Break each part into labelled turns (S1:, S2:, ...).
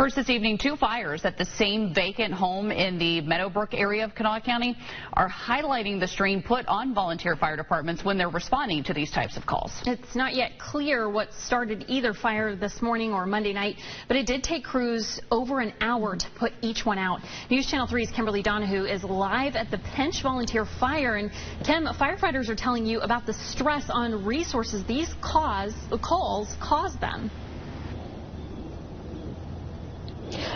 S1: First this evening, 2 fires at the same vacant home in the Meadowbrook area of Kanawha County are highlighting the strain put on volunteer fire departments when they're responding to these types of calls.
S2: It's not yet clear what started either fire this morning or Monday night, but it did take crews over an hour to put each one out. News Channel 3's Kimberly Donahue is live at the Pinch Volunteer Fire. And Kim, firefighters are telling you about the stress on resources these calls cause them.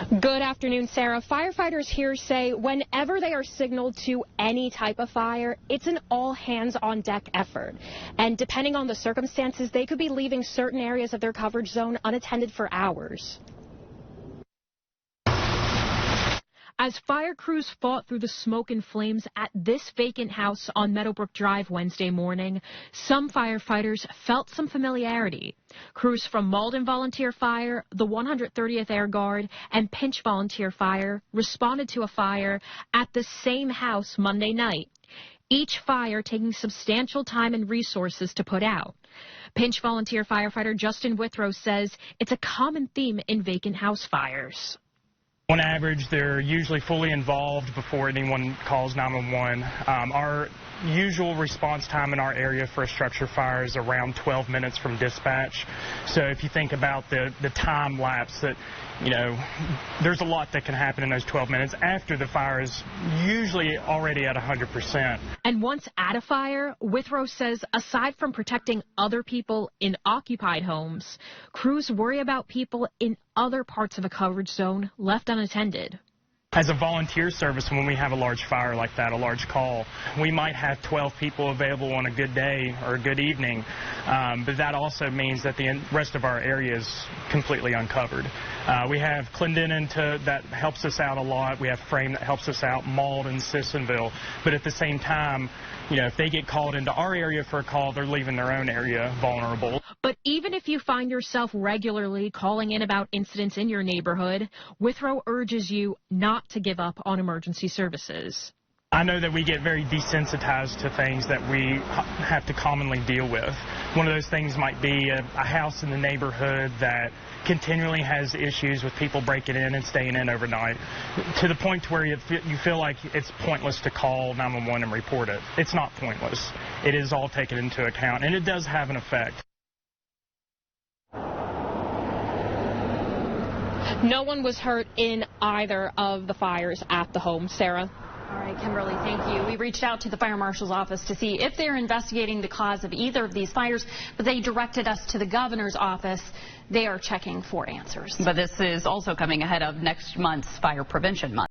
S3: Good afternoon, Sarah. Firefighters here say whenever they are signaled to any type of fire, it's an all-hands-on-deck effort. And depending on the circumstances, they could be leaving certain areas of their coverage zone unattended for hours. As fire crews fought through the smoke and flames at this vacant house on Meadowbrook Drive Wednesday morning, some firefighters felt some familiarity. Crews from Malden Volunteer Fire, the 130th Air Guard, and Pinch Volunteer Fire responded to a fire at the same house Monday night, each fire taking substantial time and resources to put out. Pinch Volunteer firefighter Justin Withrow says it's a common theme in vacant house fires.
S4: On average, they're usually fully involved before anyone calls 911. Our usual response time in our area for a structure fire is around 12 minutes from dispatch. So if you think about the time lapse that, there's a lot that can happen in those 12 minutes after the fire is usually already at 100%.
S3: And once at a fire, Withrow says aside from protecting other people in occupied homes, crews worry about people in other parts of a coverage zone left unattended.
S4: As a volunteer service, when we have a large fire like that, a large call, we might have 12 people available on a good day or a good evening, but that also means that the rest of our area is completely uncovered. We have Clendenin that helps us out a lot. We have Frame that helps us out, Malden, Sissonville, but at the same time, if they get called into our area for a call, they're leaving their own area vulnerable.
S3: But even if you find yourself regularly calling in about incidents in your neighborhood, Withrow urges you not to give up on emergency services.
S4: I know that we get very desensitized to things that we have to commonly deal with. One of those things might be a house in the neighborhood that continually has issues with people breaking in and staying in overnight, to the point where you feel like it's pointless to call 911 and report it. It's not pointless. It is all taken into account, and it does have an effect.
S3: No one was hurt in either of the fires at the home. Sarah?
S2: All right, Kimberly, thank you. We reached out to the fire marshal's office to see if they're investigating the cause of either of these fires, but they directed us to the governor's office. They are checking for answers.
S1: But this is also coming ahead of next month's Fire Prevention Month.